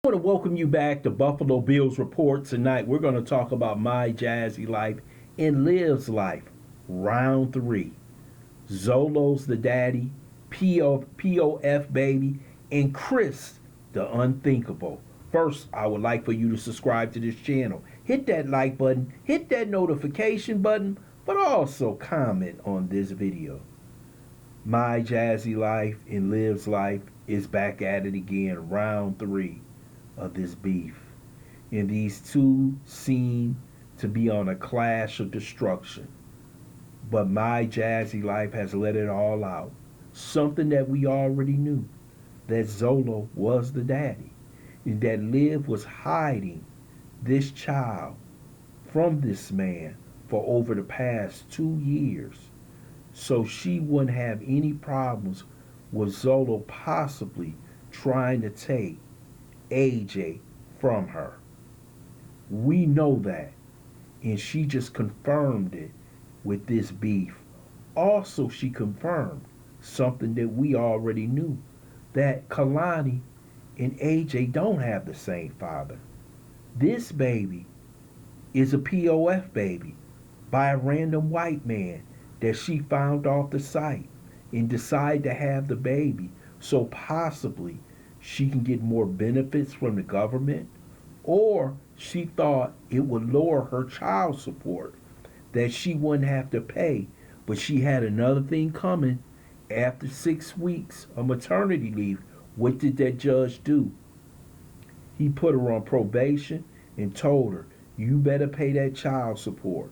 I want to welcome you back to Buffalo Bills Report. Tonight we're going to talk about my Jazzy life and Liv's life. Round 3. Zolo's the daddy, POF baby, and Chris the unthinkable. First, I would like for you to subscribe to this channel. Hit that like button, hit that notification button, but also comment on this video. My Jazzy life and Liv's life is back at it again. Round 3 of this beef, and these two seem to be on a clash of destruction. But my Jazzy life has let it all out. Something that we already knew, that Zolo was the daddy, and that Liv was hiding this child from this man for over the past 2 years, so she wouldn't have any problems with Zolo possibly trying to take AJ from her. We know that, and she just confirmed it with this beef. Also, she confirmed something that we already knew, that Kalani and AJ don't have the same father. This baby is a POF baby by a random white man that she found off the site and decided to have the baby so possibly she can get more benefits from the government, or she thought it would lower her child support, that she wouldn't have to pay. But she had another thing coming. After 6 weeks of maternity leave, what did that judge do? He put her on probation and told her, you better pay that child support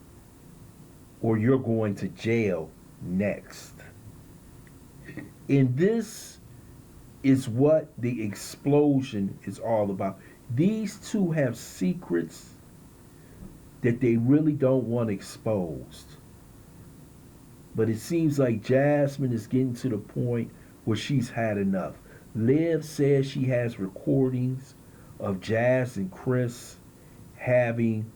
or you're going to jail next. And this is what the explosion is all about. These two have secrets that they really don't want exposed. But it seems like Jasmine is getting to the point where she's had enough. Liv says she has recordings of Jazz and Chris having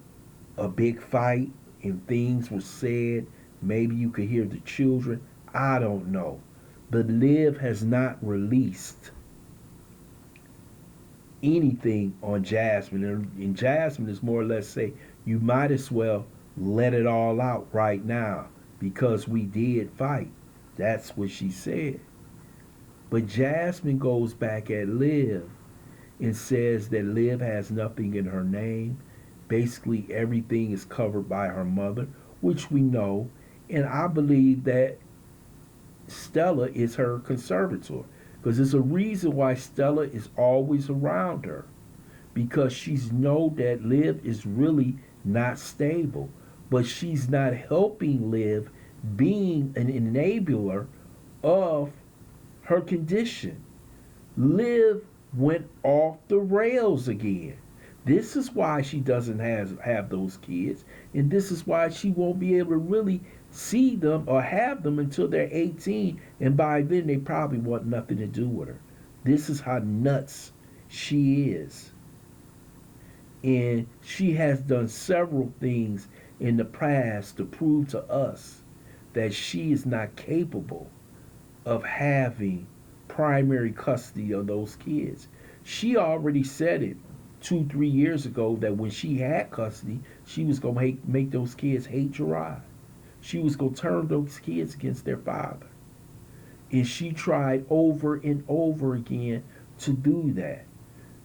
a big fight and things were said. Maybe you could hear the children. I don't know. But Liv has not released anything on Jasmine. And Jasmine is more or less say, you might as well let it all out right now because we did fight. That's what she said. But Jasmine goes back at Liv and says that Liv has nothing in her name. Basically, everything is covered by her mother, which we know. And I believe that Stella is her conservator, because there's a reason why Stella is always around her, because she's know that Liv is really not stable, but she's not helping Liv, being an enabler of her condition. Liv went off the rails again. This is why she doesn't have those kids, and this is why she won't be able to really see them or have them until they're 18, and by then they probably want nothing to do with her. This is how nuts she is. And she has done several things in the past to prove to us that she is not capable of having primary custody of those kids. She already said it 2-3 years ago that when she had custody, she was going to make those kids hate Gerard. She was going to turn those kids against their father. And she tried over and over again to do that.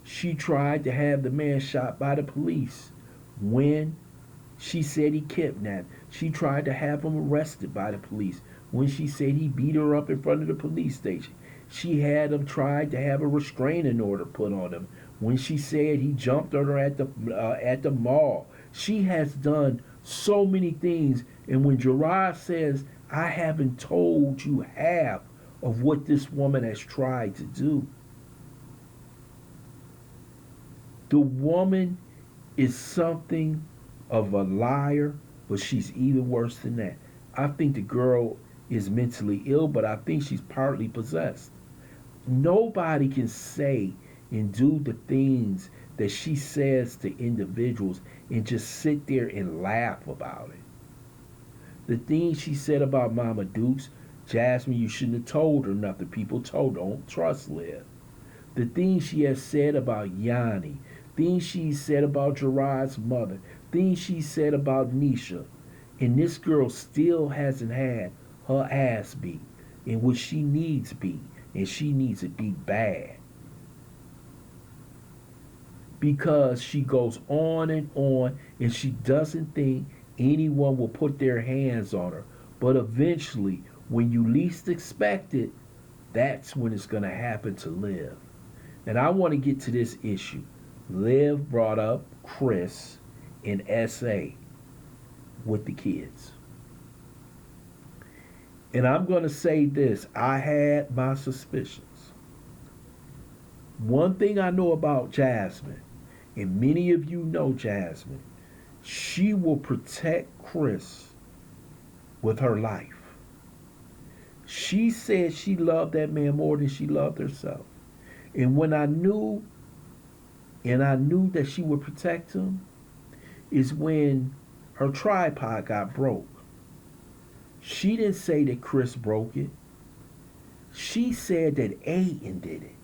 She tried to have the man shot by the police when she said he kidnapped. She tried to have him arrested by the police when she said he beat her up in front of the police station. She had him tried to have a restraining order put on him when she said he jumped on her at the mall. She has done so many things, and when Gerard says, I haven't told you half of what this woman has tried to do. The woman is something of a liar, but she's even worse than that. I think the girl is mentally ill, but I think she's partly possessed. Nobody can say and do the things that she says to individuals and just sit there and laugh about it. The things she said about Mama Dukes, Jasmine, you shouldn't have told her nothing. People told her, don't trust Liv. The things she has said about Yanni, things she said about Gerard's mother, things she said about Nisha. And this girl still hasn't had her ass beat in which she needs beat. And she needs it beat bad. Because she goes on and she doesn't think anyone will put their hands on her. But eventually, when you least expect it, that's when it's going to happen to Liv. And I want to get to this issue. Liv brought up Chris in SA with the kids. And I'm going to say this. I had my suspicions. One thing I know about Jasmine, and many of you know Jasmine, she will protect Chris with her life. She said she loved that man more than she loved herself. And when I knew that she would protect him, is when her tripod got broke. She didn't say that Chris broke it. She said that Aiden did it.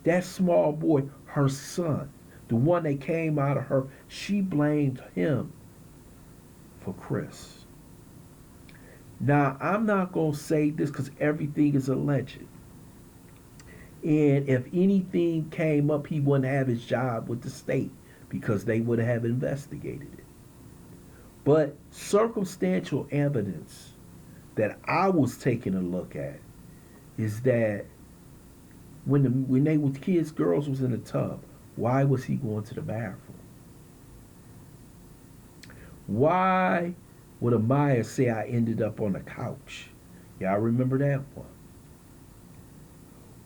That small boy, her son, the one that came out of her, she blamed him for Chris. Now, I'm not going to say this because everything is alleged. And if anything came up, he wouldn't have his job with the state because they would have investigated it. But circumstantial evidence that I was taking a look at is that when they were kids, girls was in the tub, why was he going to the bathroom? Why would Amaya say I ended up on the couch? Y'all remember that one?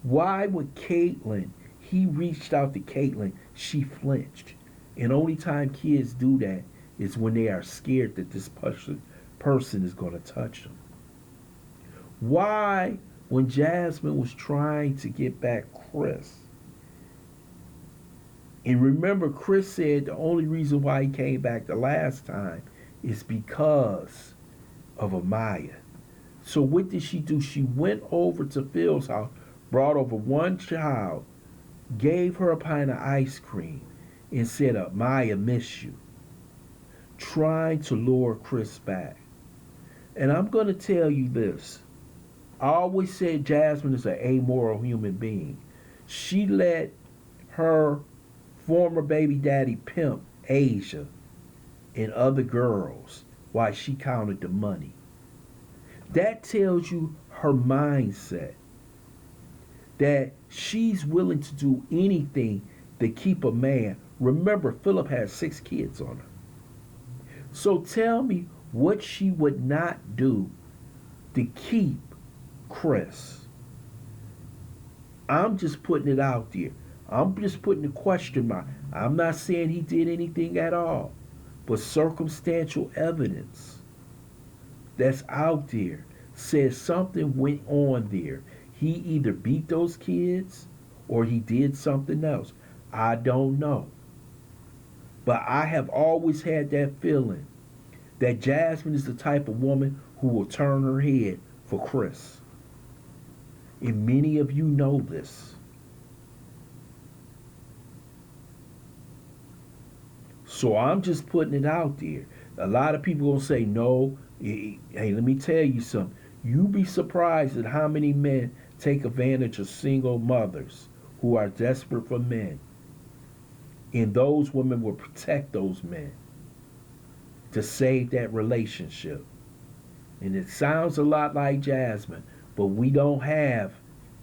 Why would Caitlyn, he reached out to Caitlyn, she flinched. And only time kids do that is when they are scared that this person is going to touch them. Why, when Jasmine was trying to get back Chris, and remember Chris said the only reason why he came back the last time is because of Amaya. So what did she do? She went over to Phil's house, brought over one child, gave her a pint of ice cream, and said, Amaya miss you. Trying to lure Chris back. And I'm going to tell you this. I always said Jasmine is an amoral human being. She let her former baby daddy pimp Asia and other girls while she counted the money. That tells you her mindset. That she's willing to do anything to keep a man. Remember, Philip had 6 kids on her. So tell me what she would not do to keep Chris. I'm just putting it out there. I'm just putting a question mark. I'm not saying he did anything at all. But circumstantial evidence that's out there says something went on there. He either beat those kids or he did something else. I don't know. But I have always had that feeling that Jasmine is the type of woman who will turn her head for Chris. And many of you know this. So I'm just putting it out there. A lot of people going to say, no, hey, let me tell you something. You'd be surprised at how many men take advantage of single mothers who are desperate for men. And those women will protect those men to save that relationship. And it sounds a lot like Jasmine, but we don't have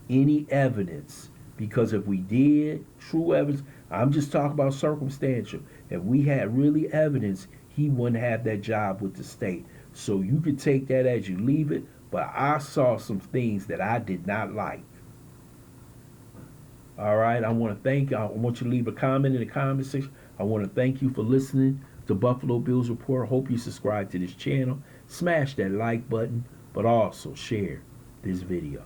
any evidence, because if we did, true evidence, I'm just talking about circumstantial. If we had really evidence, he wouldn't have that job with the state. So you could take that as you leave it, but I saw some things that I did not like. All right, I want to thank you. I want you to leave a comment in the comment section. I want to thank you for listening to Buffalo Bills Report. I hope you subscribe to this channel. Smash that like button, but also share this video.